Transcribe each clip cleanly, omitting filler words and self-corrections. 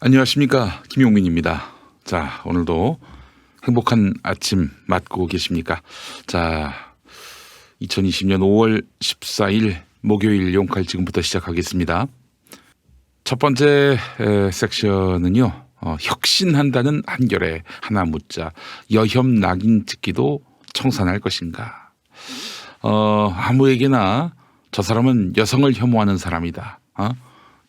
안녕하십니까, 김용민입니다. 자, 오늘도 행복한 아침 맞고 계십니까? 자, 2020년 5월 14일 목요일 용칼 지금부터 시작하겠습니다. 첫 번째 섹션은요, 혁신한다는 한결에 하나 묻자, 여혐 낙인 찍기도 청산할 것인가? 아무에게나 저 사람은 여성을 혐오하는 사람이다,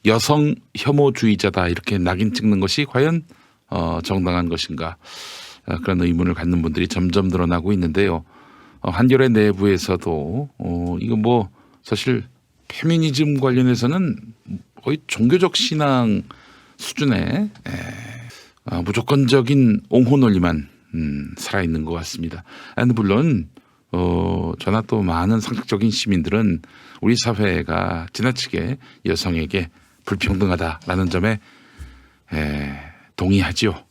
여성 혐오주의자다, 이렇게 낙인 찍는 것이 과연 정당한 것인가, 그런 의문을 갖는 분들이 점점 늘어나고 있는데요. 한겨레 내부에서도 이거 뭐 사실 페미니즘 관련해서는 거의 종교적 신앙 수준의 무조건적인 옹호 논리만 살아있는 것 같습니다. 물론 저나 또 많은 상식적인 시민들은 우리 사회가 지나치게 여성에게 불평등하다라는 점에 동의하지요.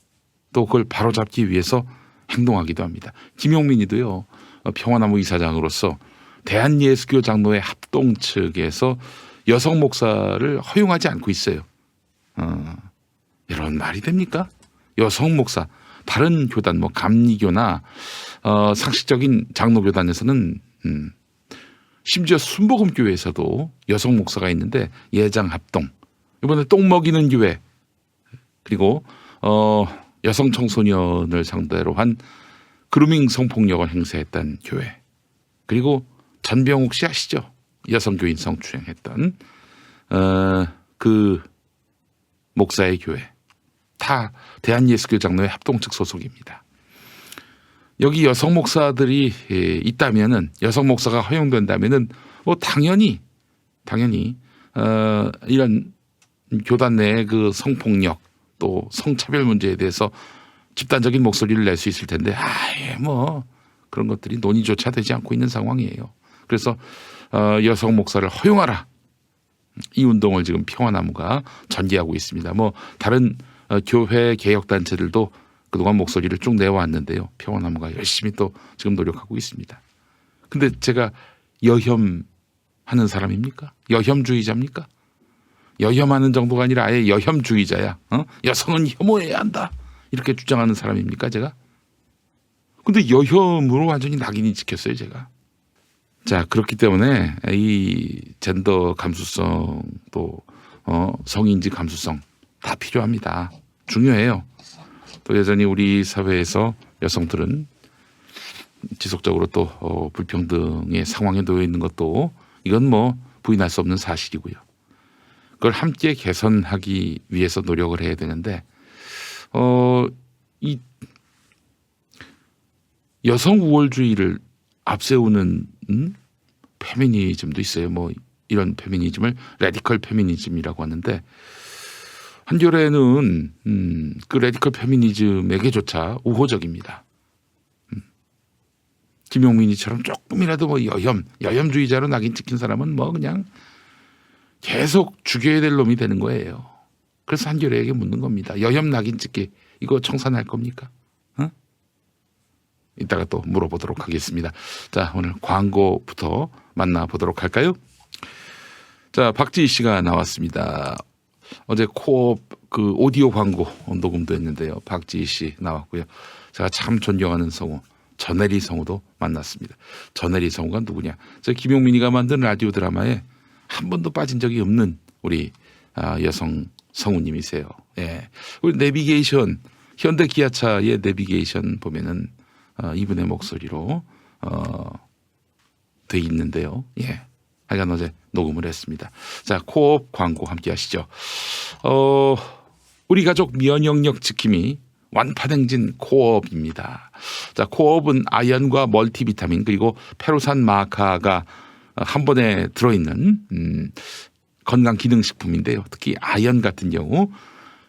또 그걸 바로잡기 위해서 행동하기도 합니다. 김용민이도요, 평화나무 이사장으로서 대한예수교 장로회 합동 측에서 여성 목사를 허용하지 않고 있어요. 이런 말이 됩니까? 여성 목사, 다른 교단, 뭐 감리교나 상식적인 장로교단에서는 심지어 순복음교회에서도 여성 목사가 있는데 예장 합동, 이번에 똥 먹이는 교회, 그리고 여성 청소년을 상대로 한 그루밍 성폭력을 행사했던 교회, 그리고 전병욱 씨 아시죠? 여성교인 성추행했던 그 목사의 교회, 다 대한예수교 장로회 합동측 소속입니다. 여기 여성 목사들이 있다면은, 여성 목사가 허용된다면은 뭐 당연히 이런 교단 내의 그 성폭력 또 성차별 문제에 대해서 집단적인 목소리를 낼 수 있을 텐데, 뭐 그런 것들이 논의조차 되지 않고 있는 상황이에요. 그래서 여성 목사를 허용하라, 이 운동을 지금 평화나무가 전개하고 있습니다. 뭐 다른 교회 개혁 단체들도 그동안 목소리를 쭉 내왔는데요, 평화나무가 열심히 또 지금 노력하고 있습니다. 근데 제가 여혐하는 사람입니까? 여혐주의자입니까? 여혐하는 정도가 아니라 아예 여혐주의자야. 여성은 혐오해야 한다, 이렇게 주장하는 사람입니까, 제가? 근데 여혐으로 완전히 낙인이 찍혔어요, 제가. 자, 그렇기 때문에 이 젠더 감수성, 또 성인지 감수성 다 필요합니다. 중요해요. 또 여전히 우리 사회에서 여성들은 지속적으로 또 불평등의 상황에 놓여 있는 것도, 이건 뭐 부인할 수 없는 사실이고요. 그걸 함께 개선하기 위해서 노력을 해야 되는데, 이 여성 우월주의를 앞세우는 페미니즘도 있어요. 뭐 이런 페미니즘을 레디컬 페미니즘이라고 하는데, 한겨레는 그 레디컬 페미니즘에게조차 우호적입니다. 김용민이처럼 조금이라도 뭐 여혐주의자로 낙인 찍힌 사람은 뭐 그냥 계속 죽여야 될 놈이 되는 거예요. 그래서 한겨레에게 묻는 겁니다. 여혐 낙인 찍기, 이거 청산할 겁니까? 이따가 또 물어보도록 하겠습니다. 자, 오늘 광고부터 만나보도록 할까요? 자, 박지희 씨가 나왔습니다. 어제 코업 그 오디오 광고 녹음도 했는데요, 박지희 씨 나왔고요. 제가 참 존경하는 성우 전혜리 성우도 만났습니다. 전혜리 성우가 누구냐? 저 김용민이가 만든 라디오 드라마에 한 번도 빠진 적이 없는 우리 여성 성우님이세요. 예. 우리 내비게이션, 현대 기아차의 내비게이션 보면은 이분의 목소리로 돼 있는데요. 예. 하여간 어제 녹음을 했습니다. 자, 코업 광고 함께 하시죠. 우리 가족 면역력 지킴이 완파냉진 코업입니다. 자, 코업은 아연과 멀티비타민 그리고 페루산 마카가 한 번에 들어있는 건강기능식품인데요. 특히 아연 같은 경우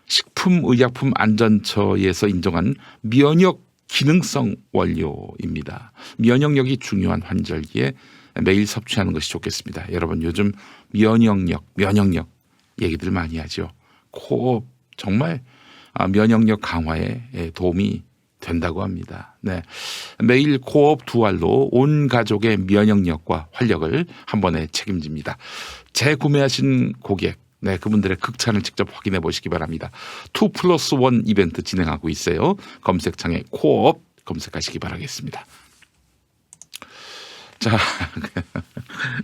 식품의약품안전처에서 인정한 면역 기능성 원료입니다. 면역력이 중요한 환절기에 매일 섭취하는 것이 좋겠습니다. 여러분, 요즘 면역력 얘기들 많이 하죠. 코업 정말 면역력 강화에 도움이 된다고 합니다. 네, 매일 코업 두 알로 온 가족의 면역력과 활력을 한 번에 책임집니다. 재구매하신 고객 네, 그분들의 극찬을 직접 확인해 보시기 바랍니다. 2+1 이벤트 진행하고 있어요. 검색창에 코업 검색하시기 바라겠습니다. 자,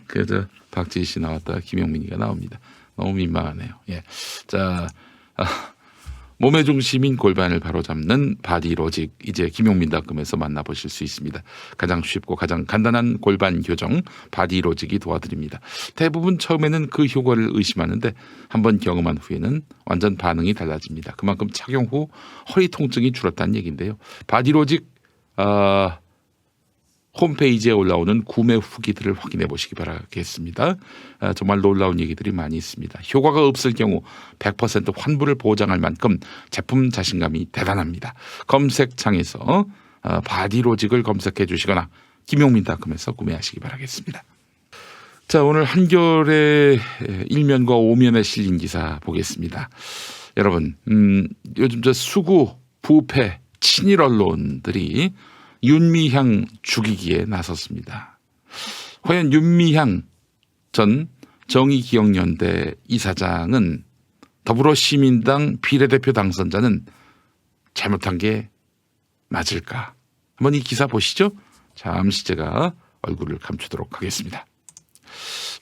그저 박지희 씨 나왔다가 김용민이가 나옵니다. 너무 민망하네요. 예, 자, 몸의 중심인 골반을 바로잡는 바디로직, 이제 김용민닷컴에서 만나보실 수 있습니다. 가장 쉽고 가장 간단한 골반 교정 바디로직이 도와드립니다. 대부분 처음에는 그 효과를 의심하는데 한번 경험한 후에는 완전 반응이 달라집니다. 그만큼 착용 후 허리 통증이 줄었다는 얘기인데요. 바디로직 홈페이지에 올라오는 구매 후기들을 확인해 보시기 바라겠습니다. 정말 놀라운 얘기들이 많이 있습니다. 효과가 없을 경우 100% 환불을 보장할 만큼 제품 자신감이 대단합니다. 검색창에서 바디로직을 검색해 주시거나 김용민닷컴에서 구매하시기 바라겠습니다. 자, 오늘 한겨레 1면과 5면에 실린 기사 보겠습니다. 여러분, 요즘 저 수구, 부패, 친일 언론들이 윤미향 죽이기에 나섰습니다. 과연 윤미향 전 정의기억연대 이사장은 더불어시민당 비례대표 당선자는 잘못한 게 맞을까? 한번 이 기사 보시죠. 잠시 제가 얼굴을 감추도록 하겠습니다.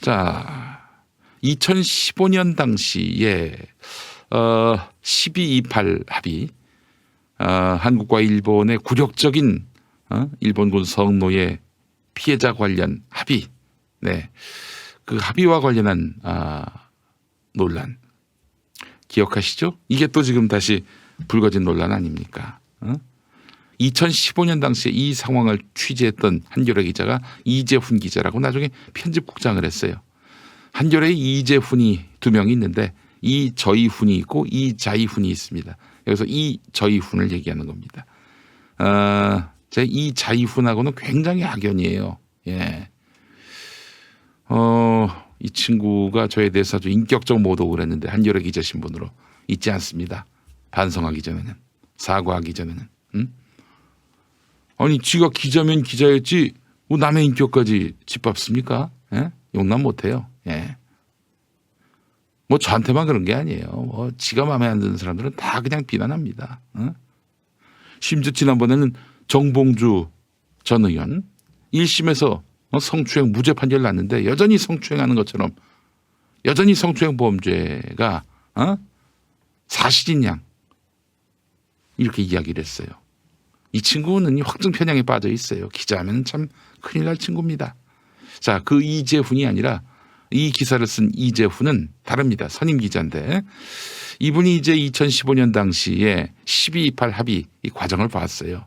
자, 2015년 당시에 12.28 합의, 한국과 일본의 굴욕적인 일본군 성노예 피해자 관련 합의, 네, 그 합의와 관련한 논란 기억하시죠? 이게 또 지금 다시 불거진 논란 아닙니까? 2015년 당시에 이 상황을 취재했던 한겨레 기자가 이재훈 기자라고 나중에 편집국장을 했어요. 한겨레에 이재훈이 2명이 있는데 이저이훈이 있고 이자이훈이 있습니다. 여기서 이저이훈을 얘기하는 겁니다. 제 이자이훈하고는 굉장히 악연이에요. 예. 이 친구가 저에 대해서 아주 인격적 모독을 했는데 한겨레 기자 신분으로 잊지 않습니다. 반성하기 전에는, 사과하기 전에는. 아니, 지가 기자면 기자였지 뭐 남의 인격까지 짓밟습니까? 예? 용납 못해요. 예. 뭐 저한테만 그런 게 아니에요. 뭐 지가 마음에 안 드는 사람들은 다 그냥 비난합니다. 심지어 지난번에는 정봉주 전 의원 1심에서 성추행 무죄 판결 났는데 여전히 성추행하는 것처럼 여전히 성추행 범죄가 사실인 양 이렇게 이야기를 했어요. 이 친구는 확증 편향에 빠져 있어요. 기자하면 참 큰일 날 친구입니다. 자, 그 이재훈이 아니라 이 기사를 쓴 이재훈은 다릅니다. 선임 기자인데 이분이 이제 2015년 당시에 12.28 합의 이 과정을 봤어요.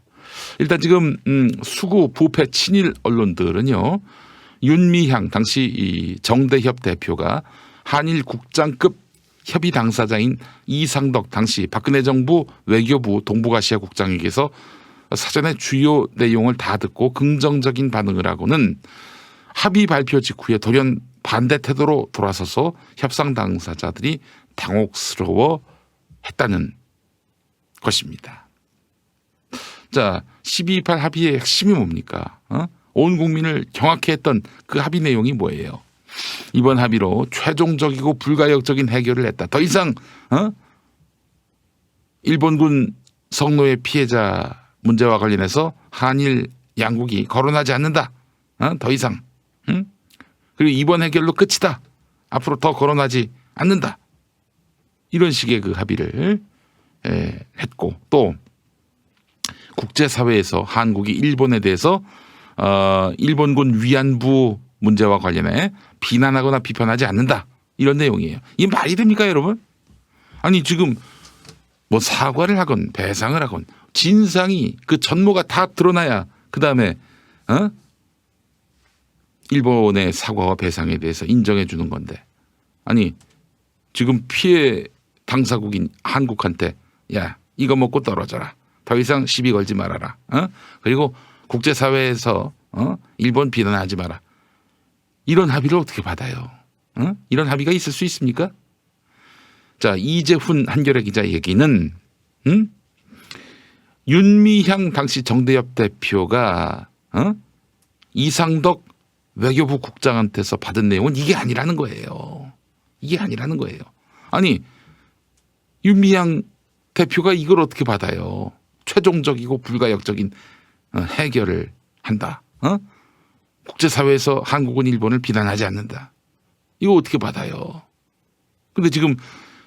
일단 지금 수구 부패 친일 언론들은요, 윤미향 당시 이 정대협 대표가 한일 국장급 협의 당사자인 이상덕 당시 박근혜 정부 외교부 동북아시아 국장에게서 사전에 주요 내용을 다 듣고 긍정적인 반응을 하고는 합의 발표 직후에 돌연 반대 태도로 돌아서서 협상 당사자들이 당혹스러워 했다는 것입니다. 자, 12.28 합의의 핵심이 뭡니까? 온 국민을 경악해 했던 그 합의 내용이 뭐예요? 이번 합의로 최종적이고 불가역적인 해결을 했다. 더 이상 일본군 성노예 피해자 문제와 관련해서 한일 양국이 거론하지 않는다. 더 이상. 그리고 이번 해결로 끝이다. 앞으로 더 거론하지 않는다. 이런 식의 그 합의를 했고, 또 국제사회에서 한국이 일본에 대해서 일본군 위안부 문제와 관련해 비난하거나 비판하지 않는다. 이런 내용이에요. 이게 말이 됩니까, 여러분? 아니, 지금 뭐 사과를 하건 배상을 하건 진상이 그 전모가 다 드러나야 그다음에 일본의 사과와 배상에 대해서 인정해 주는 건데, 아니 지금 피해 당사국인 한국한테 야, 이거 먹고 떨어져라. 더 이상 시비 걸지 말아라. 그리고 국제사회에서 일본 비난하지 마라. 이런 합의를 어떻게 받아요? 이런 합의가 있을 수 있습니까? 자, 이재훈 한겨레 기자 얘기는 윤미향 당시 정대협 대표가 이상덕 외교부 국장한테서 받은 내용은 이게 아니라는 거예요. 이게 아니라는 거예요. 아니 윤미향 대표가 이걸 어떻게 받아요? 최종적이고 불가역적인 해결을 한다. 국제사회에서 한국은 일본을 비난하지 않는다. 이거 어떻게 받아요? 근데 지금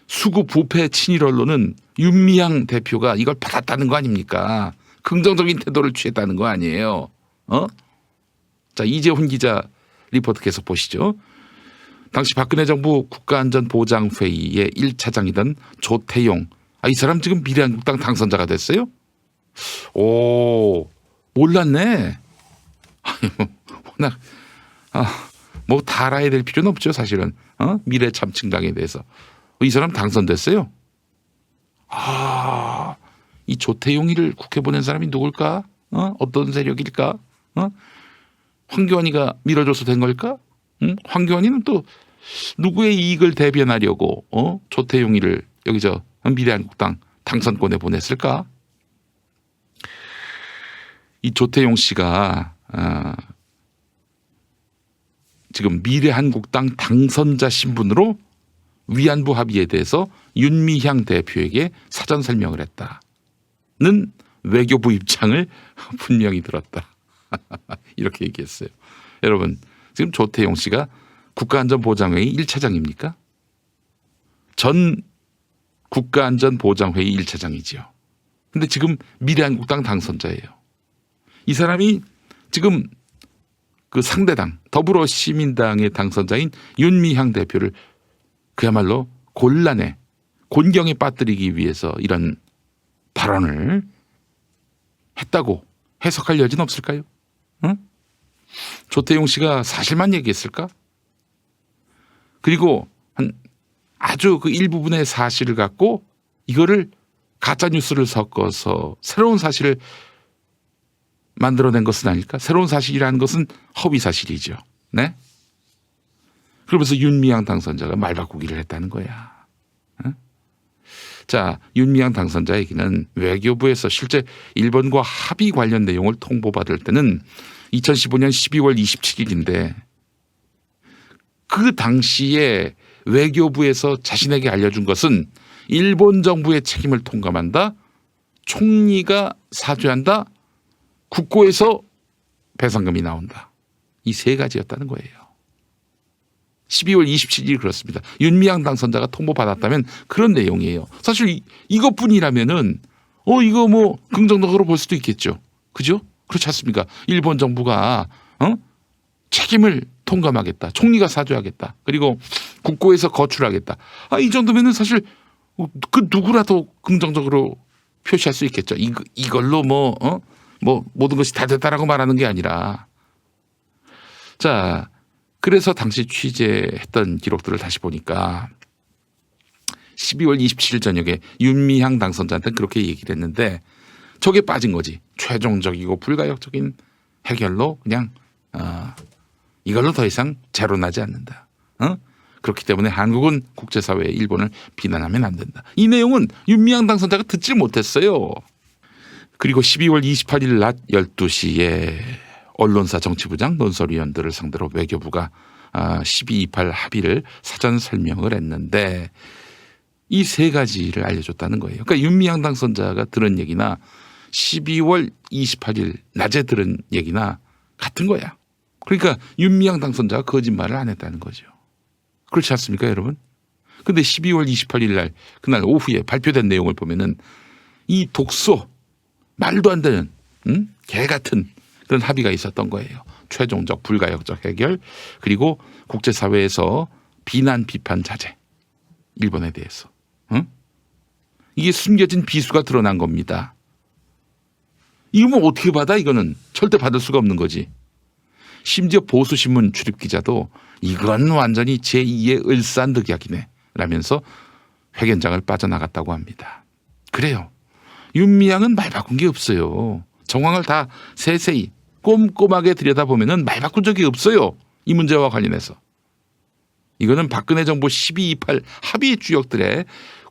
수구 부패 친일 언론은 윤미향 대표가 이걸 받았다는 거 아닙니까? 긍정적인 태도를 취했다는 거 아니에요. 자, 이재훈 기자 리포트 계속 보시죠. 당시 박근혜 정부 국가안전보장회의의 1차장이던 조태용. 이 사람 지금 미래한국당 당선자가 됐어요? 오, 몰랐네. 워낙 뭐 다 알아야 될 필요는 없죠, 사실은. 미래 참칭당에 대해서. 이 사람 당선됐어요? 이 조태용이를 국회 보낸 사람이 누굴까? 어떤 세력일까? 황교안이가 밀어줘서 된 걸까? 황교안이는 또 누구의 이익을 대변하려고 조태용이를 여기 미래한국당 당선권에 보냈을까? 이 조태용 씨가 지금 미래한국당 당선자 신분으로 위안부 합의에 대해서 윤미향 대표에게 사전 설명을 했다는 외교부 입장을 분명히 들었다. 이렇게 얘기했어요. 여러분, 지금 조태용 씨가 국가안전보장회의 1차장입니까? 전 국가안전보장회의 1차장이지요. 근데 지금 미래한국당 당선자예요. 이 사람이 지금 그 상대당 더불어시민당의 당선자인 윤미향 대표를 그야말로 곤란에 곤경에 빠뜨리기 위해서 이런 발언을 했다고 해석할 여지는 없을까요? 조태용 씨가 사실만 얘기했을까? 그리고 아주 그 일부분의 사실을 갖고 이거를 가짜 뉴스를 섞어서 새로운 사실을 만들어낸 것은 아닐까? 새로운 사실이라는 것은 허위 사실이죠. 네? 그러면서 윤미향 당선자가 말 바꾸기를 했다는 거야. 자, 윤미향 당선자에게는 외교부에서 실제 일본과 합의 관련 내용을 통보받을 때는 2015년 12월 27일인데 그 당시에 외교부에서 자신에게 알려준 것은 일본 정부의 책임을 통감한다. 총리가 사죄한다. 국고에서 배상금이 나온다. 이 세 가지였다는 거예요. 12월 27일 그렇습니다. 윤미향 당선자가 통보받았다면 그런 내용이에요. 사실 이것뿐이라면은 이거 뭐 긍정적으로 볼 수도 있겠죠. 그죠? 그렇지 않습니까? 일본 정부가 책임을 통감하겠다. 총리가 사죄하겠다. 그리고 국고에서 거출하겠다. 이 정도면은 사실 그 누구라도 긍정적으로 표시할 수 있겠죠. 이걸로 뭐 모든 것이 다 됐다라고 말하는 게 아니라. 자, 그래서 당시 취재했던 기록들을 다시 보니까 12월 27일 저녁에 윤미향 당선자한테 그렇게 얘기를 했는데 저게 빠진 거지. 최종적이고 불가역적인 해결로 그냥 이걸로 더 이상 재론하지 않는다. 그렇기 때문에 한국은 국제사회에 일본을 비난하면 안 된다. 이 내용은 윤미향 당선자가 듣질 못했어요. 그리고 12월 28일 낮 12시에 언론사 정치부장 논설위원들을 상대로 외교부가 1228 합의를 사전 설명을 했는데 이 세 가지를 알려줬다는 거예요. 그러니까 윤미향 당선자가 들은 얘기나 12월 28일 낮에 들은 얘기나 같은 거야. 그러니까 윤미향 당선자가 거짓말을 안 했다는 거죠. 그렇지 않습니까, 여러분? 근데 12월 28일 날 그날 오후에 발표된 내용을 보면은 이 독소 말도 안 되는 개 같은 그런 합의가 있었던 거예요. 최종적 불가역적 해결 그리고 국제사회에서 비난 비판 자제 일본에 대해서. 이게 숨겨진 비수가 드러난 겁니다. 이거 뭐 어떻게 받아? 이거는 절대 받을 수가 없는 거지. 심지어 보수신문 출입기자도 이건 완전히 제2의 을사늑약이네 라면서 회견장을 빠져나갔다고 합니다. 그래요. 윤미향은 말 바꾼 게 없어요. 정황을 다 세세히 꼼꼼하게 들여다보면 말 바꾼 적이 없어요. 이 문제와 관련해서. 이거는 박근혜 정부 1228 합의 주역들의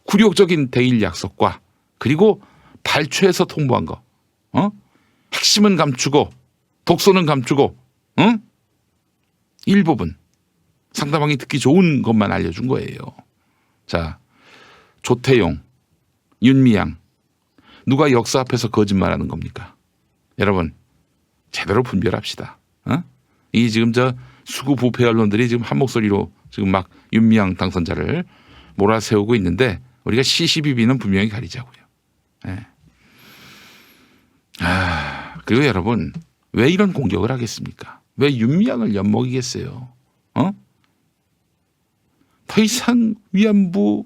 굴욕적인 대일 약속과 그리고 발췌해서 통보한 거. 핵심은 감추고 독소는 감추고 일부분 상대방이 듣기 좋은 것만 알려준 거예요. 자, 조태용, 윤미향 누가 역사 앞에서 거짓말하는 겁니까? 여러분 제대로 분별합시다. 이 지금 저 수구 부패 언론들이 지금 한 목소리로 지금 막 윤미향 당선자를 몰아세우고 있는데 우리가 시시비비는 분명히 가리자고요. 네. 그리고 여러분 왜 이런 공격을 하겠습니까? 왜 윤미향을 엿먹이겠어요? 더 이상 위안부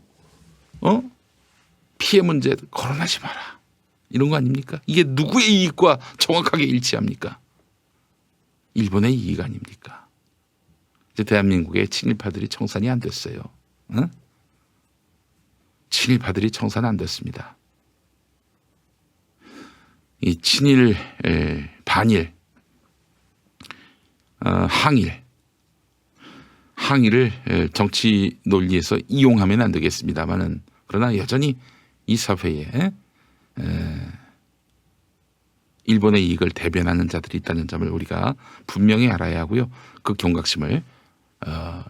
피해 문제 거론하지 마라. 이런 거 아닙니까? 이게 누구의 이익과 정확하게 일치합니까? 일본의 이익 아닙니까? 이제 대한민국의 친일파들이 청산이 안 됐어요. 친일파들이 청산 안 됐습니다. 이 친일, 반일, 항일을 정치 논리에서 이용하면 안 되겠습니다만은 그러나 여전히 이 사회에 일본의 이익을 대변하는 자들이 있다는 점을 우리가 분명히 알아야 하고요. 그 경각심을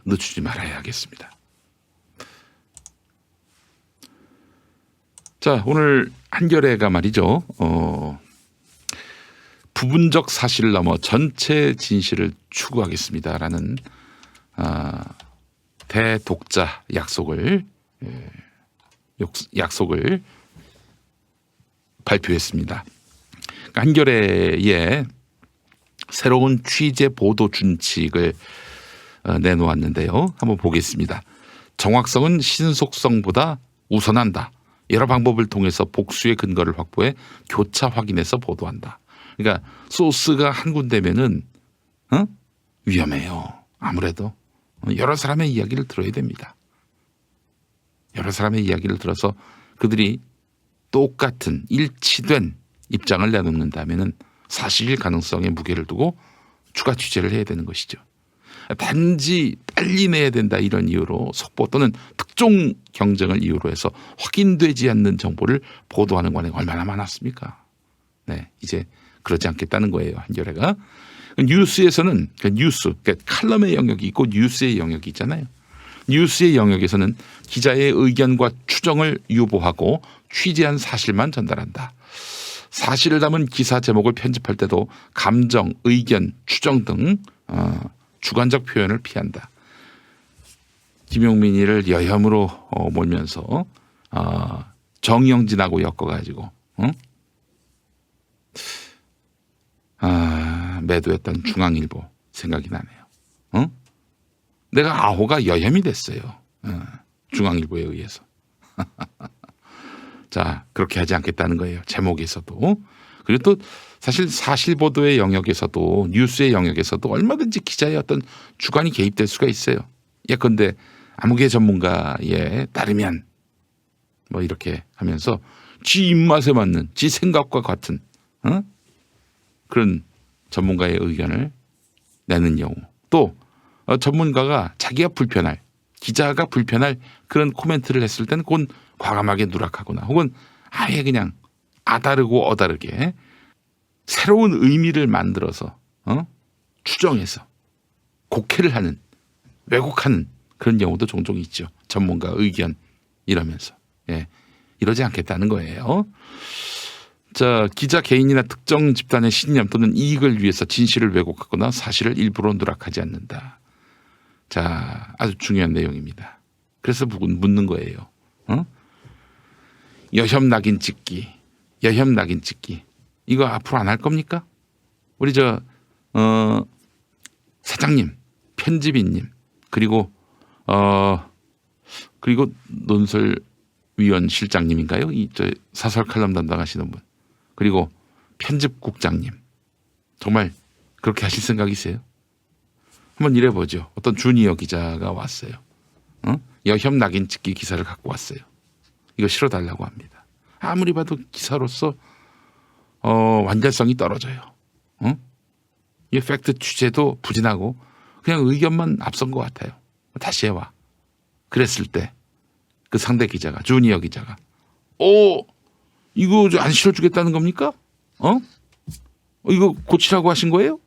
늦추지 말아야 하겠습니다. 자, 오늘 한겨레가 말이죠. 부분적 사실을 넘어 전체 진실을 추구하겠습니다라는 대독자 약속을 발표했습니다. 한겨레에 새로운 취재 보도 준칙을 내놓았는데요. 한번 보겠습니다. 정확성은 신속성보다 우선한다. 여러 방법을 통해서 복수의 근거를 확보해 교차 확인해서 보도한다. 그러니까 소스가 한 군데면은 위험해요. 아무래도 여러 사람의 이야기를 들어야 됩니다. 여러 사람의 이야기를 들어서 그들이 똑같은 일치된 입장을 내놓는다면은 사실 가능성에 무게를 두고 추가 취재를 해야 되는 것이죠. 단지 빨리 내야 된다 이런 이유로 속보 또는 특종 경쟁을 이유로 해서 확인되지 않는 정보를 보도하는 관행이 얼마나 많았습니까? 네, 이제 그러지 않겠다는 거예요. 한겨레가. 뉴스에서는 그러니까 칼럼의 영역이 있고 뉴스의 영역이 있잖아요. 뉴스의 영역에서는 기자의 의견과 추정을 유보하고 취재한 사실만 전달한다. 사실을 담은 기사 제목을 편집할 때도 감정, 의견, 추정 등 주관적 표현을 피한다. 김용민이를 여혐으로 몰면서 정영진하고 엮어가지고 매도했던 중앙일보 생각이 나네요. 내가 아호가 여혐이 됐어요. 중앙일보에 의해서. 자, 그렇게 하지 않겠다는 거예요. 제목에서도. 그리고 또 사실 사실보도의 영역에서도 뉴스의 영역에서도 얼마든지 기자의 어떤 주관이 개입될 수가 있어요. 예컨대 아무개 전문가에 따르면 뭐 이렇게 하면서 지 입맛에 맞는 지 생각과 같은 그런 전문가의 의견을 내는 경우 또 전문가가 자기가 불편할 기자가 불편할 그런 코멘트를 했을 때는 그건 과감하게 누락하거나 혹은 아예 그냥 아다르고 어다르게 새로운 의미를 만들어서 추정해서 곡해를 하는 왜곡하는 그런 경우도 종종 있죠. 전문가 의견 이러면서 이러지 않겠다는 거예요. 자, 기자 개인이나 특정 집단의 신념 또는 이익을 위해서 진실을 왜곡하거나 사실을 일부러 누락하지 않는다. 자, 아주 중요한 내용입니다. 그래서 묻는 거예요. 여혐 낙인 찍기, 이거 앞으로 안 할 겁니까? 우리 사장님, 편집인님, 그리고 논설위원 실장님인가요? 사설 칼럼 담당하시는 분, 그리고 편집국장님, 정말 그렇게 하실 생각이세요? 한번 이래보죠. 어떤 주니어 기자가 왔어요. 여혐 낙인 찍기 기사를 갖고 왔어요. 이거 실어달라고 합니다. 아무리 봐도 기사로서 완전성이 떨어져요. 이 팩트 취재도 부진하고 그냥 의견만 앞선 것 같아요. 다시 해와. 그랬을 때 그 상대 기자가 주니어 기자가 이거 안 실어주겠다는 겁니까? 이거 고치라고 하신 거예요?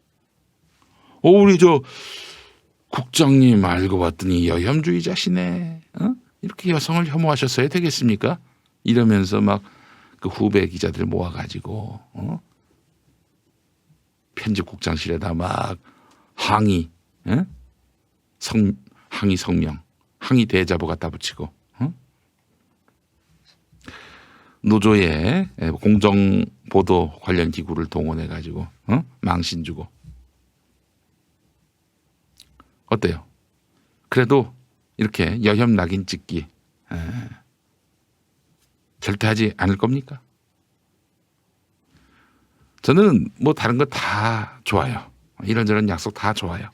우리 국장님 알고 봤더니 여혐주의자시네. 이렇게 여성을 혐오하셨어야 되겠습니까? 이러면서 막 그 후배 기자들 모아가지고 편집국장실에다 막 항의, 항의 성명, 항의 대자보 갖다 붙이고 노조의 공정보도 관련 기구를 동원해가지고 망신 주고. 어때요? 그래도 이렇게 여혐 낙인 찍기 절대 하지 않을 겁니까? 저는 뭐 다른 거 다 좋아요. 이런저런 약속 다 좋아요.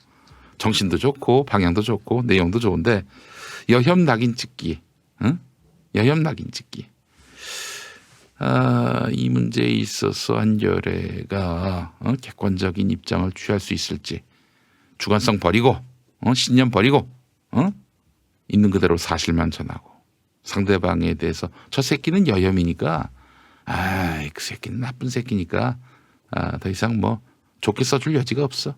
정신도 좋고 방향도 좋고 내용도 좋은데 여혐 낙인 찍기, 여혐 낙인 찍기. 이 문제에 있어서 한겨레가 객관적인 입장을 취할 수 있을지, 주관성 버리고 신념 버리고 있는 그대로 사실만 전하고, 상대방에 대해서 저 새끼는 여혐이니까 그 새끼는 나쁜 새끼니까 더 이상 뭐 좋게 써줄 여지가 없어.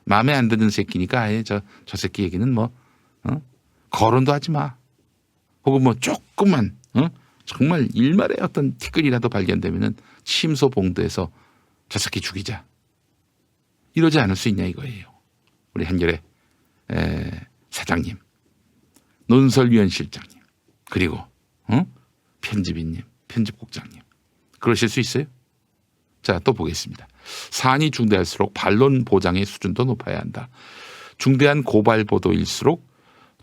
마음에 안 드는 새끼니까 아예 저 새끼 얘기는 뭐 거론도 하지 마. 혹은 뭐 조금만 정말 일말의 어떤 티끌이라도 발견되면은 침소 봉도해서 저 새끼 죽이자. 이러지 않을 수 있냐 이거예요. 우리 한겨레 사장님, 논설위원 실장님, 그리고 편집인님, 편집국장님, 그러실 수 있어요? 자, 또 보겠습니다. 사안이 중대할수록 반론 보장의 수준도 높아야 한다. 중대한 고발 보도일수록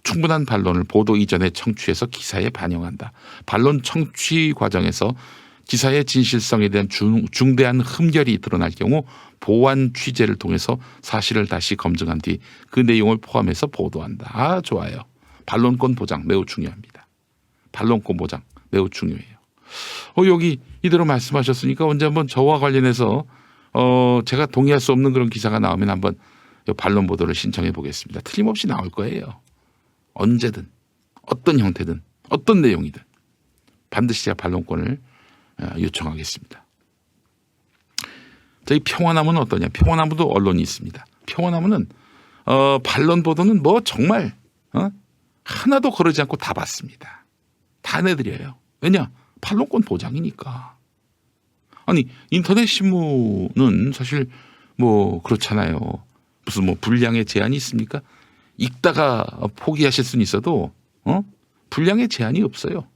충분한 반론을 보도 이전에 청취해서 기사에 반영한다. 반론 청취 과정에서 기사의 진실성에 대한 중대한 흠결이 드러날 경우 보완 취재를 통해서 사실을 다시 검증한 뒤 그 내용을 포함해서 보도한다. 좋아요. 반론권 보장 매우 중요합니다. 반론권 보장 매우 중요해요. 여기 이대로 말씀하셨으니까 언제 한번 저와 관련해서 제가 동의할 수 없는 그런 기사가 나오면 한번 반론 보도를 신청해 보겠습니다. 틀림없이 나올 거예요. 언제든 어떤 형태든 어떤 내용이든 반드시 제가 반론권을 요청하겠습니다. 저희 평화나무는 어떠냐? 평화나무도 언론이 있습니다. 평화나무는 반론 보도는 뭐 정말 하나도 거르지 않고 다 받습니다. 다 내드려요. 왜냐? 반론권 보장이니까. 아니 인터넷 신문은 사실 뭐 그렇잖아요. 무슨 뭐 분량의 제한이 있습니까? 읽다가 포기하실 수는 있어도 분량의 제한이 없어요.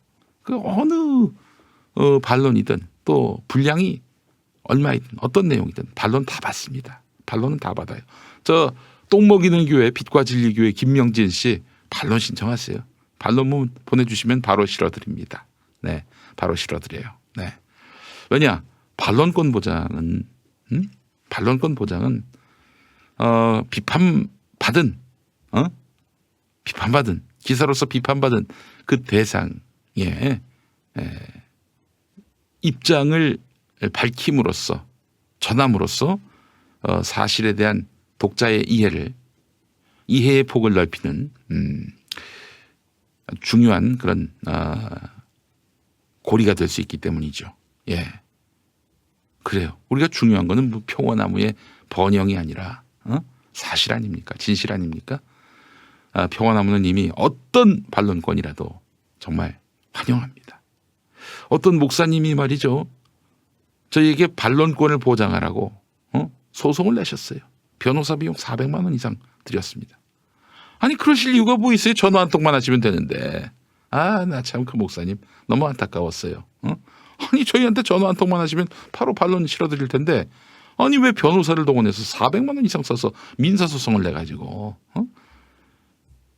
그 어느 반론이든 또 분량이 얼마이든 어떤 내용이든 반론 다 받습니다. 반론은 다 받아요. 저 똥 먹이는 교회 빛과 진리 교회 김명진 씨 반론 신청하세요. 반론문 보내주시면 바로 실어드립니다. 네, 바로 실어드려요. 네. 왜냐? 반론권 보장은 비판받은 기사로서 비판받은 그 대상의 입장을 밝힘으로써 전함으로써 사실에 대한 독자의 이해의 폭을 넓히는 중요한 그런 고리가 될 수 있기 때문이죠. 예, 그래요. 우리가 중요한 거는 뭐 평화나무의 번영이 아니라 사실 아닙니까? 진실 아닙니까? 평화나무는 이미 어떤 반론권이라도 정말 환영합니다. 어떤 목사님이 말이죠, 저희에게 반론권을 보장하라고 소송을 내셨어요. 변호사 비용 400만 원 이상 드렸습니다. 아니 그러실 이유가 뭐 있어요? 전화 한 통만 하시면 되는데. 나 참 그 목사님 너무 안타까웠어요. 아니 저희한테 전화 한 통만 하시면 바로 반론 실어드릴 텐데 아니 왜 변호사를 동원해서 400만 원 이상 써서 민사소송을 내가지고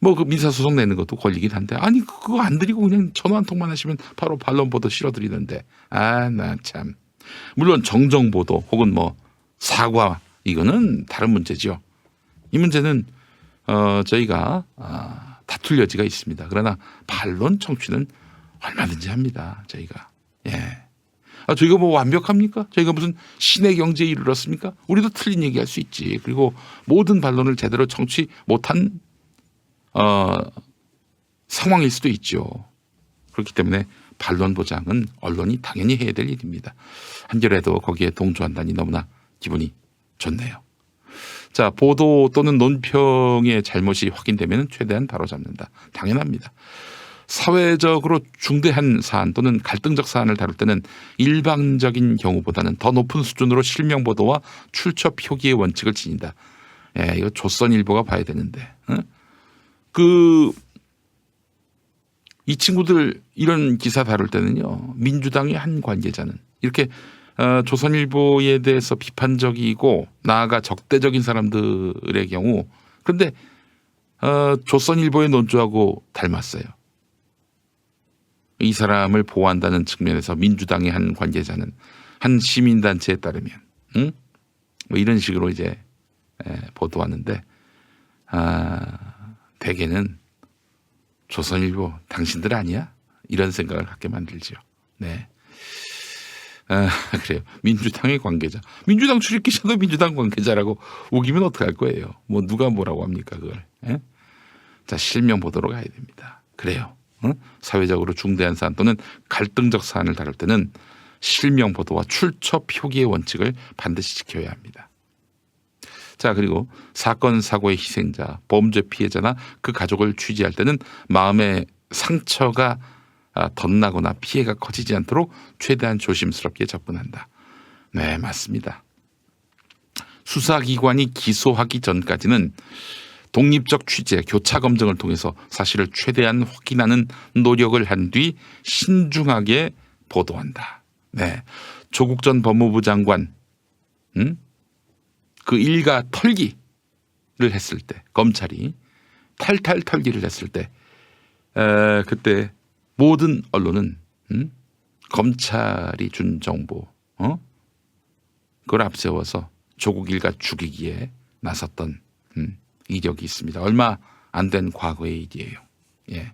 뭐 그 민사소송 내는 것도 권리긴 한데 아니 그거 안 드리고 그냥 전화 한 통만 하시면 바로 반론 보도 실어드리는데 나 참. 물론 정정 보도 혹은 뭐 사과 이거는 다른 문제죠. 이 문제는 저희가 다툴 여지가 있습니다. 그러나 반론 청취는 얼마든지 합니다. 저희가. 예. 저희가 뭐 완벽합니까? 저희가 무슨 신의 경지에 이르렀습니까? 우리도 틀린 얘기할 수 있지. 그리고 모든 반론을 제대로 청취 못한 상황일 수도 있죠. 그렇기 때문에 반론 보장은 언론이 당연히 해야 될 일입니다. 한겨레도 거기에 동조한다니 너무나 기분이 좋네요. 자, 보도 또는 논평의 잘못이 확인되면 최대한 바로잡는다. 당연합니다. 사회적으로 중대한 사안 또는 갈등적 사안을 다룰 때는 일반적인 경우보다는 더 높은 수준으로 실명 보도와 출처 표기의 원칙을 지닌다. 예, 이거 조선일보가 봐야 되는데. 이 친구들 이런 기사 다룰 때는요, 민주당의 한 관계자는 이렇게 조선일보에 대해서 비판적이고 나아가 적대적인 사람들의 경우, 그런데 조선일보의 논조하고 닮았어요. 이 사람을 보호한다는 측면에서 민주당의 한 관계자는 한 시민단체에 따르면, 뭐 이런 식으로 이제 보도하는데, 대개는 조선일보 당신들 아니야? 이런 생각을 갖게 만들죠. 네. 그래요. 민주당의 관계자. 민주당 출입 기자도 민주당 관계자라고 우기면 어떡할 거예요. 뭐 누가 뭐라고 합니까 그걸. 예? 자, 실명 보도로 가야 됩니다. 그래요. 사회적으로 중대한 사안 또는 갈등적 사안을 다룰 때는 실명 보도와 출처 표기의 원칙을 반드시 지켜야 합니다. 자, 그리고 사건 사고의 희생자, 범죄 피해자나 그 가족을 취재할 때는 마음의 상처가 덧나거나 피해가 커지지 않도록 최대한 조심스럽게 접근한다. 네, 맞습니다. 수사기관이 기소하기 전까지는 독립적 취재, 교차 검증을 통해서 사실을 최대한 확인하는 노력을 한 뒤 신중하게 보도한다. 네, 조국 전 법무부 장관 그 일가 털기를 했을 때, 검찰이 탈탈 털기를 했을 때, 그때 모든 언론은 검찰이 준 정보, 그걸 앞세워서 조국 일가 죽이기에 나섰던 이력이 있습니다. 얼마 안 된 과거의 일이에요. 예.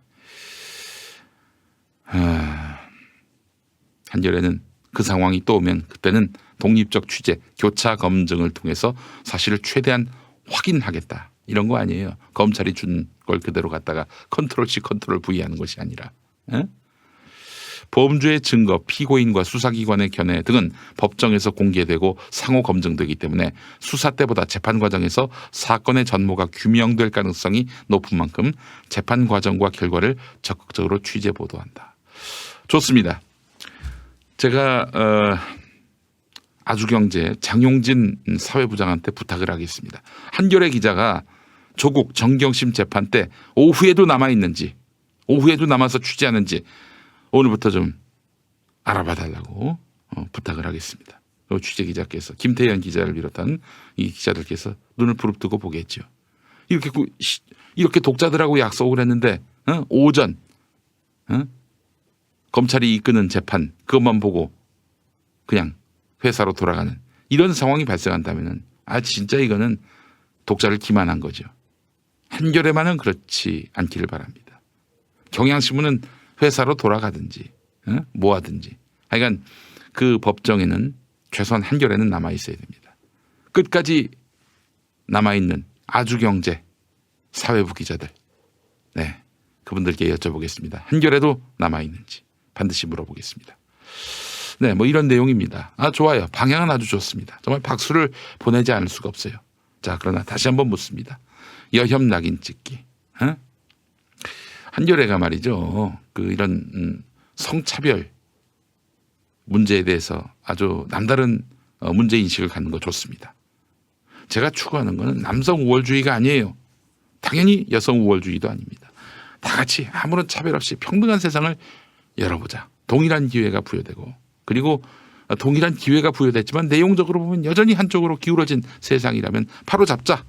한겨레는 그 상황이 또 오면 그때는 독립적 취재, 교차 검증을 통해서 사실을 최대한 확인하겠다. 이런 거 아니에요. 검찰이 준 걸 그대로 갖다가 컨트롤 C, 컨트롤 V 하는 것이 아니라. 범죄의 증거, 피고인과 수사기관의 견해 등은 법정에서 공개되고 상호 검증되기 때문에 수사 때보다 재판 과정에서 사건의 전모가 규명될 가능성이 높은 만큼 재판 과정과 결과를 적극적으로 취재 보도한다. 좋습니다. 제가 아주경제 장용진 사회부장한테 부탁을 하겠습니다. 한겨레 기자가 조국 정경심 재판 때 오후에도 남아있는지, 오후에도 남아서 취재하는지 오늘부터 좀 알아봐 달라고 부탁을 하겠습니다. 취재기자께서, 김태현 기자를 비롯한 이 기자들께서 눈을 부릅뜨고 보겠죠. 이렇게 독자들하고 약속을 했는데 오전 검찰이 이끄는 재판 그것만 보고 그냥 회사로 돌아가는 이런 상황이 발생한다면 진짜 이거는 독자를 기만한 거죠. 한겨레만은 그렇지 않기를 바랍니다. 경향신문은 회사로 돌아가든지 뭐 하든지 하여간 그 법정에는 최소한 한겨레는 남아있어야 됩니다. 끝까지 남아있는 아주경제 사회부 기자들, 네, 그분들께 여쭤보겠습니다. 한겨레도 남아있는지 반드시 물어보겠습니다. 네, 뭐 이런 내용입니다. 좋아요. 방향은 아주 좋습니다. 정말 박수를 보내지 않을 수가 없어요. 자, 그러나 다시 한번 묻습니다. 여혐 낙인 찍기. 한겨레가 말이죠. 이런 성차별 문제에 대해서 아주 남다른 문제 인식을 갖는 거 좋습니다. 제가 추구하는 것은 남성 우월주의가 아니에요. 당연히 여성 우월주의도 아닙니다. 다 같이 아무런 차별 없이 평등한 세상을 열어보자. 동일한 기회가 부여되고, 그리고 동일한 기회가 부여됐지만 내용적으로 보면 여전히 한쪽으로 기울어진 세상이라면 바로 잡자.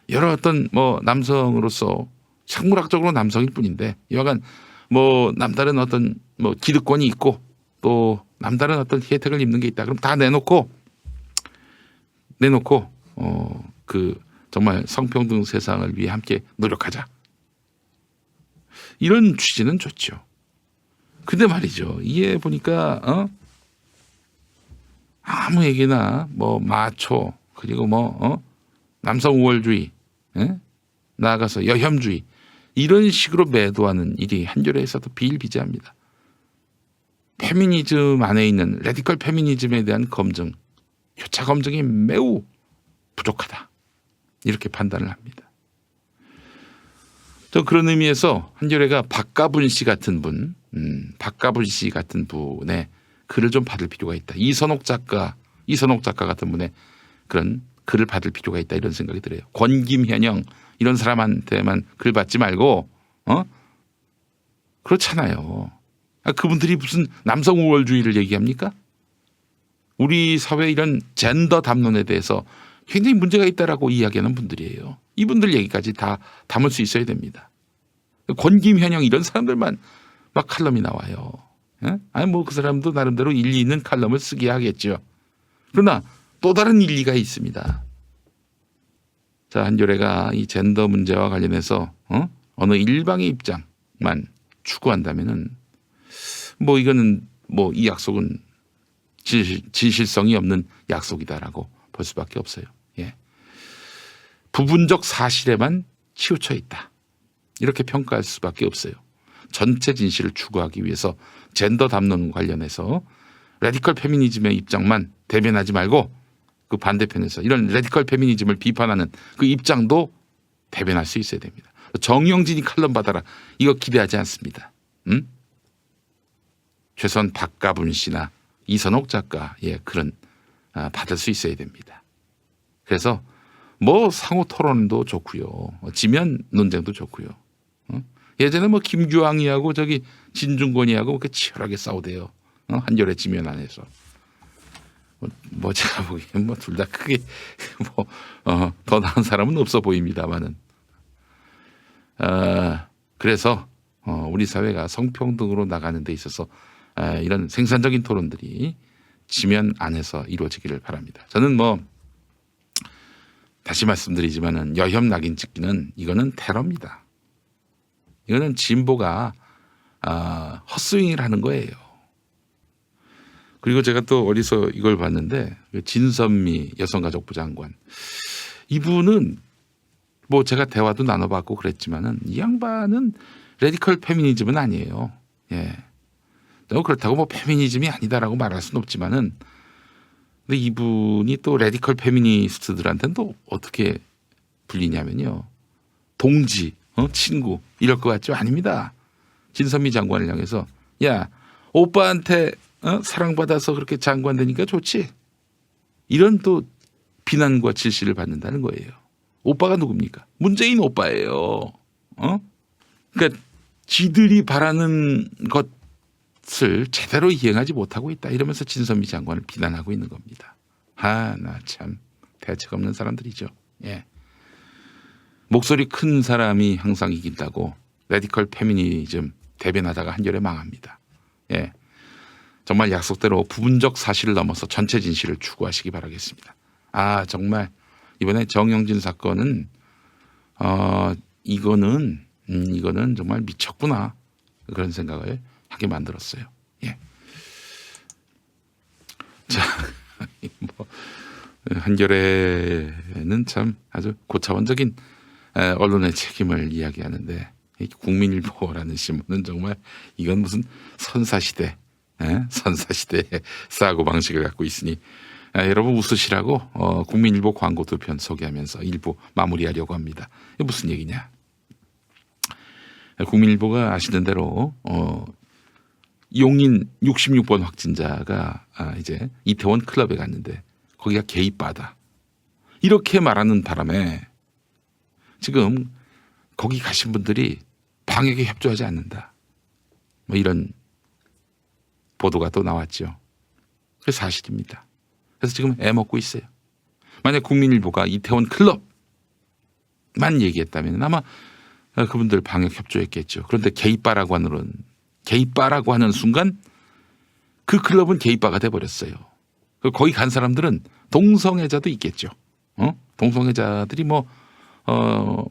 여러 어떤 남성으로서 생물학적으로 남성일 뿐인데 여하간 남다른 어떤 기득권이 있고 또 남다른 어떤 혜택을 입는 게 있다. 그럼 다 내놓고 정말 성평등 세상을 위해 함께 노력하자. 이런 취지는 좋죠. 근데 말이죠. 이게 보니까 아무에게나 마초 그리고 남성 우월주의, 나아가서 여혐주의 이런 식으로 매도하는 일이 한겨레에서도 비일비재합니다. 페미니즘 안에 있는 레디컬 페미니즘에 대한 검증, 교차 검증이 매우 부족하다. 이렇게 판단을 합니다. 저 그런 의미에서 한겨레가 박가분 씨 같은 분, 박가분 씨 같은 분의 글을 좀 받을 필요가 있다. 이선옥 작가 같은 분의 그런 글을 받을 필요가 있다 이런 생각이 들어요. 권김현영 이런 사람한테만 글 받지 말고 그렇잖아요. 그분들이 무슨 남성 우월주의를 얘기합니까? 우리 사회 이런 젠더 담론에 대해서 굉장히 문제가 있다라고 이야기하는 분들이에요. 이분들 얘기까지 다 담을 수 있어야 됩니다. 권김현영 이런 사람들만 막 칼럼이 나와요. 아니 뭐 그 사람도 나름대로 일리 있는 칼럼을 쓰게 하겠죠. 그러나 또 다른 일리가 있습니다. 자, 한겨레가 이 젠더 문제와 관련해서 어느 일방의 입장만 추구한다면은 뭐 이거는 뭐 이 약속은 진실성이 없는 약속이다라고 볼 수밖에 없어요. 예. 부분적 사실에만 치우쳐 있다. 이렇게 평가할 수밖에 없어요. 전체 진실을 추구하기 위해서 젠더 담론 관련해서 레디컬 페미니즘의 입장만 대변하지 말고 그 반대편에서 이런 레디컬 페미니즘을 비판하는 그 입장도 대변할 수 있어야 됩니다. 정영진이 칼럼 받아라. 이거 기대하지 않습니다. 최소한 박가분 씨나 이선옥 작가의 글은 받을 수 있어야 됩니다. 그래서 뭐 상호 토론도 좋고요. 지면 논쟁도 좋고요. 예전에 뭐 김규왕이하고 저기 진중권이하고 그렇게 치열하게 싸우대요. 한겨레 지면 안에서. 뭐 제가 보기엔 뭐 둘 다 크게 뭐 더 나은 사람은 없어 보입니다만은. 그래서 우리 사회가 성평등으로 나가는 데 있어서 이런 생산적인 토론들이 지면 안에서 이루어지기를 바랍니다. 저는 뭐 다시 말씀드리지만은 여혐 낙인 찍기는 이거는 테러입니다. 이거는 진보가 헛스윙을 하는 거예요. 그리고 제가 또 어디서 이걸 봤는데 진선미 여성가족부 장관 이분은 뭐 제가 대화도 나눠봤고 그랬지만은 이 양반은 레디컬 페미니즘은 아니에요. 예. 그렇다고 뭐 페미니즘이 아니다라고 말할 수는 없지만은 근데 이분이 또 레디컬 페미니스트들한테는 또 어떻게 불리냐면요. 동지, 친구 이럴 것 같죠? 아닙니다. 진선미 장관을 향해서 야 오빠한테 사랑받아서 그렇게 장관 되니까 좋지. 이런 또 비난과 질시를 받는다는 거예요. 오빠가 누굽니까? 문재인 오빠예요. 그러니까 지들이 바라는 것을 제대로 이행하지 못하고 있다. 이러면서 진선미 장관을 비난하고 있는 겁니다. 나 참 대책 없는 사람들이죠. 예. 목소리 큰 사람이 항상 이긴다고 레디컬 페미니즘 대변하다가 한겨레 망합니다. 예. 정말 약속대로 부분적 사실을 넘어서 전체 진실을 추구하시기 바라겠습니다. 정말 이번에 정영진 사건은 이거는 정말 미쳤구나 그런 생각을 하게 만들었어요. 예. 자, 뭐 한겨레는 참 아주 고차원적인 언론의 책임을 이야기하는데 국민일보라는 신문은 정말 이건 무슨 선사시대 선사시대의 사고 방식을 갖고 있으니 여러분 웃으시라고 국민일보 광고 2편 소개하면서 일부 마무리하려고 합니다. 이게 무슨 얘기냐. 국민일보가 아시는 대로 용인 66번 확진자가 이제 이태원 클럽에 갔는데 거기가 게이바다. 이렇게 말하는 바람에 지금 거기 가신 분들이 방역에 협조하지 않는다. 뭐 이런 보도가 또 나왔죠. 그게 사실입니다. 그래서 지금 애먹고 있어요. 만약 국민일보가 이태원 클럽만 얘기했다면 아마 그분들 방역 협조했겠죠. 그런데 게이바라고 하는 순간 그 클럽은 게이바가 돼버렸어요. 거기 간 사람들은 동성애자도 있겠죠. 동성애자들이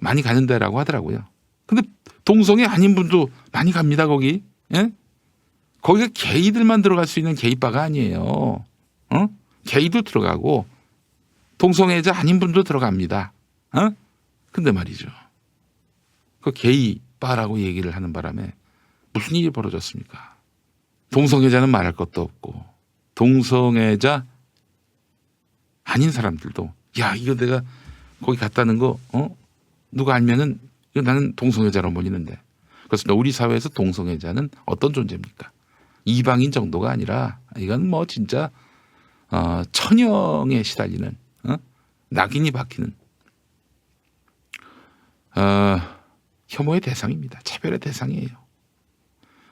많이 가는 데라고 하더라고요. 근데 동성애 아닌 분도 많이 갑니다, 거기. 예? 거기가 게이들만 들어갈 수 있는 게이바가 아니에요. 게이도 들어가고 동성애자 아닌 분도 들어갑니다. 근데 말이죠. 그 게이바라고 얘기를 하는 바람에 무슨 일이 벌어졌습니까? 동성애자는 말할 것도 없고 동성애자 아닌 사람들도 야 이거 내가 거기 갔다는 거 누가 알면은 나는 동성애자로 몰리는데. 그렇습니다. 우리 사회에서 동성애자는 어떤 존재입니까? 이방인 정도가 아니라 이건 뭐 진짜 천형에 시달리는 낙인이 박히는 혐오의 대상입니다. 차별의 대상이에요.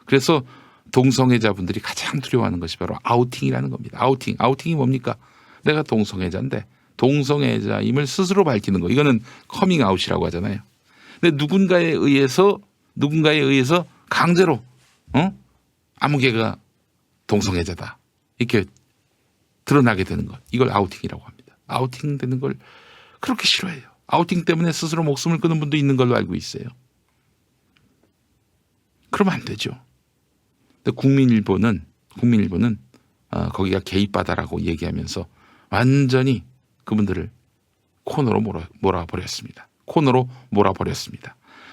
그래서 동성애자분들이 가장 두려워하는 것이 바로 아우팅이라는 겁니다. 아우팅이 뭡니까? 내가 동성애자인데 동성애자임을 스스로 밝히는 거. 이거는 커밍아웃이라고 하잖아요. 근데 누군가에 의해서 강제로 아무개가 동성애자다 이렇게 드러나게 되는 것. 이걸 아우팅이라고 합니다. 아우팅 되는 걸 그렇게 싫어해요. 아우팅 때문에 스스로 목숨을 끊는 분도 있는 걸로 알고 있어요. 그러면 안 되죠. 근데 국민일보는 거기가 개입바다라고 얘기하면서 완전히 그분들을 코너로 몰아버렸습니다.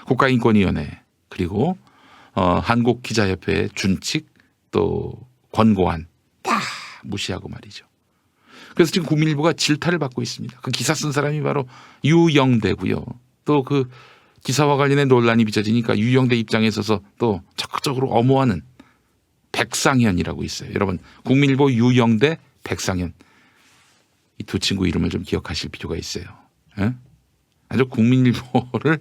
국가인권위원회 그리고 한국기자협회의 준칙 또 권고안 다 무시하고 말이죠. 그래서 지금 국민일보가 질타를 받고 있습니다. 그 기사 쓴 사람이 바로 유영대고요. 또 그 기사와 관련된 논란이 빚어지니까 유영대 입장에 있어서 또 적극적으로 엄호하는 백상현이라고 있어요. 여러분 국민일보 유영대 백상현 이 두 친구 이름을 좀 기억하실 필요가 있어요. 에? 아주 국민일보를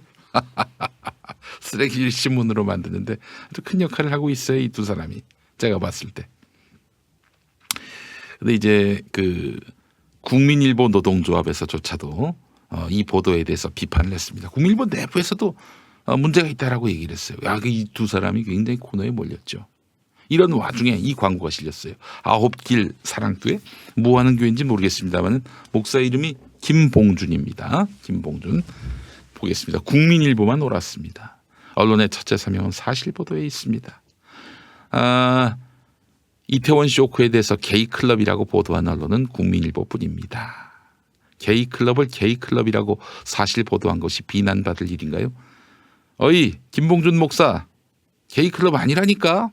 쓰레기 신문으로 만드는데 아주 큰 역할을 하고 있어요. 이 두 사람이 제가 봤을 때. 근데 이제 그 국민일보 노동조합에서조차도 이 보도에 대해서 비판을 했습니다. 국민일보 내부에서도 문제가 있다라고 얘기를 했어요. 이 두 사람이 굉장히 코너에 몰렸죠. 이런 와중에 이 광고가 실렸어요. 9길 사랑교회 뭐 하는 교회인지 모르겠습니다만 목사 이름이 김봉준입니다. 김봉준. 보겠습니다. 국민일보만 옳았습니다. 언론의 첫째 사명은 사실보도에 있습니다. 이태원 쇼크에 대해서 게이클럽이라고 보도한 언론은 국민일보뿐입니다. 게이클럽을 게이클럽이라고 사실 보도한 것이 비난받을 일인가요? 어이 김봉준 목사 게이클럽 아니라니까?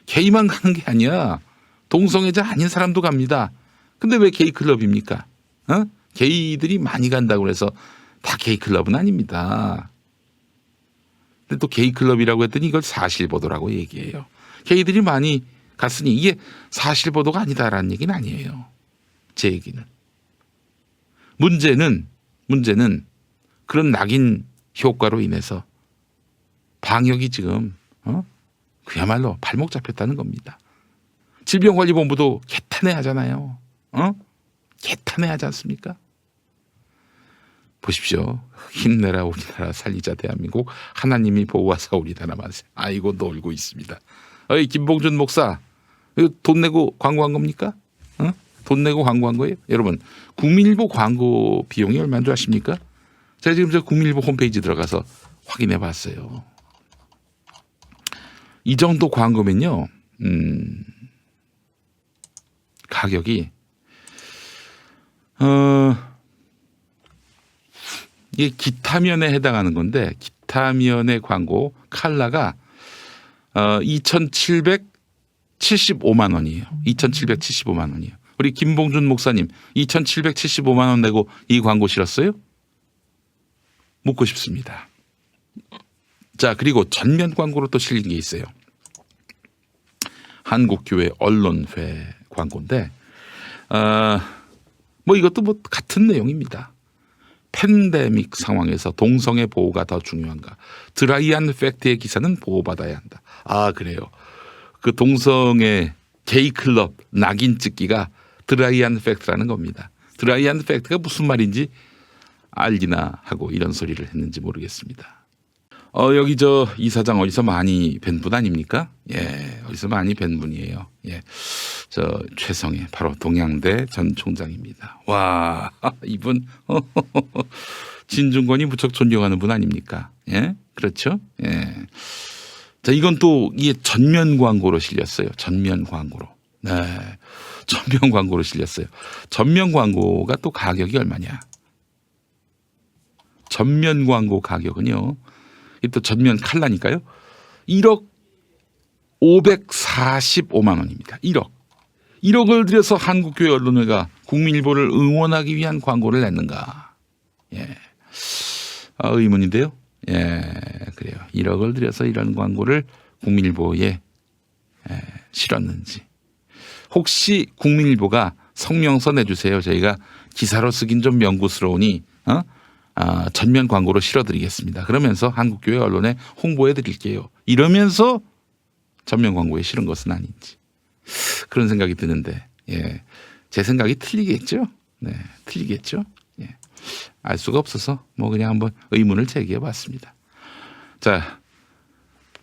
게이만 가는 게 아니야. 동성애자 아닌 사람도 갑니다. 근데 왜 게이클럽입니까? 게이들이 많이 간다고 해서 다 게이클럽은 아닙니다. 근데 또 게이클럽이라고 했더니 이걸 사실보도라고 얘기해요. 게이들이 많이 갔으니 이게 사실보도가 아니다라는 얘기는 아니에요. 제 얘기는. 문제는 그런 낙인 효과로 인해서 방역이 지금 그야말로 발목 잡혔다는 겁니다. 질병관리본부도 개탄해하잖아요. 개탄해하지 않습니까? 보십시오. 힘내라 우리나라 살리자 대한민국 하나님이 보호하사 우리나라 만세. 아이고 놀고 있습니다. 어이 김봉준 목사 이거 돈 내고 광고한 겁니까? 돈 내고 광고한 거예요? 여러분 국민일보 광고 비용이 얼마인 줄 아십니까? 제가 지금 저 국민일보 홈페이지 들어가서 확인해 봤어요. 이 정도 광고면요. 가격이 이게 기타면에 해당하는 건데 기타면의 광고 칼라가 2,775만 원이에요. 2,775만 원이에요. 우리 김봉준 목사님 2,775만 원 내고 이 광고 실었어요? 묻고 싶습니다. 자 그리고 전면 광고로 또 실린 게 있어요. 한국교회 언론회 광고인데 뭐 이것도 뭐 같은 내용입니다. 팬데믹 상황에서 동성애 보호가 더 중요한가? 드라이한 팩트의 기사는 보호받아야 한다. 아 그래요. 그 동성애 게이클럽 낙인 찍기가 드라이한 팩트라는 겁니다. 드라이한 팩트가 무슨 말인지 알기나 하고 이런 소리를 했는지 모르겠습니다. 여기 저 이사장 어디서 많이 뵌 분 아닙니까? 예, 어디서 많이 뵌 분이에요. 예, 저 최성애 바로 동양대 전 총장입니다. 와, 이분 진중권이 무척 존경하는 분 아닙니까? 예, 그렇죠? 예. 자, 이건 또 이게 전면 광고로 실렸어요. 전면 광고로. 네, 전면 광고로 실렸어요. 전면 광고가 또 가격이 얼마냐? 전면 광고 가격은요. 또 전면 칼라니까요. 1억 545만 원입니다. 1억을 들여서 한국교회 언론회가 국민일보를 응원하기 위한 광고를 냈는가. 예. 의문인데요. 예, 그래요. 1억을 들여서 이런 광고를 국민일보에 실었는지. 혹시 국민일보가 성명서 내주세요. 저희가 기사로 쓰긴 좀 명구스러우니 전면 광고로 실어드리겠습니다. 그러면서 한국교회 언론에 홍보해드릴게요. 이러면서 전면 광고에 실은 것은 아닌지 그런 생각이 드는데, 예, 제 생각이 틀리겠죠. 네, 틀리겠죠. 예, 알 수가 없어서 뭐 그냥 한번 의문을 제기해봤습니다. 자,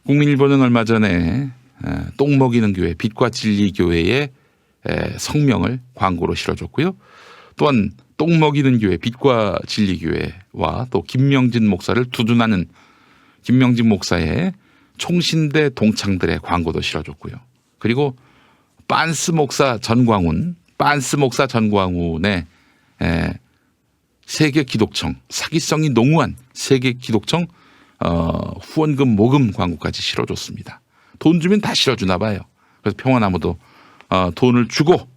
국민일보는 얼마 전에 똥 먹이는 교회, 빛과 진리 교회의 성명을 광고로 실어줬고요. 또한 똥 먹이는 교회, 빛과 진리 교회와 또 김명진 목사를 두둔하는 김명진 목사의 총신대 동창들의 광고도 실어줬고요. 그리고 빤스 목사 전광훈의 세계 기독청, 사기성이 농후한 세계 기독청 후원금 모금 광고까지 실어줬습니다. 돈 주면 다 실어주나 봐요. 그래서 평화나무도 돈을 주고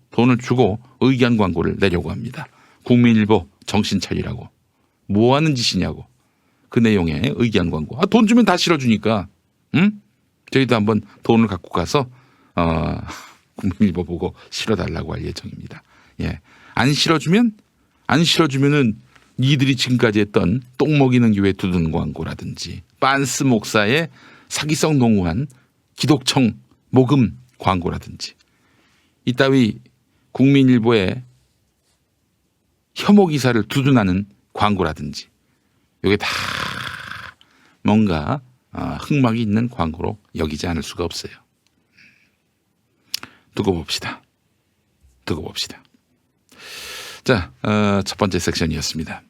의견 광고를 내려고 합니다. 국민일보 정신 차리라고. 뭐 하는 짓이냐고. 그 내용의 의견 광고. 돈 주면 다 실어주니까, 응? 저희도 한번 돈을 갖고 가서 국민일보 보고 실어달라고 할 예정입니다. 예, 안 실어주면은 니들이 지금까지 했던 똥 먹이는 교회 두둔 광고라든지 빤스 목사의 사기성 농후한 기독청 모금 광고라든지 이따위 국민일보의 혐오 기사를 두둔하는 광고라든지 이게 다 뭔가 흑막이 있는 광고로 여기지 않을 수가 없어요. 두고 봅시다. 자, 첫 번째 섹션이었습니다.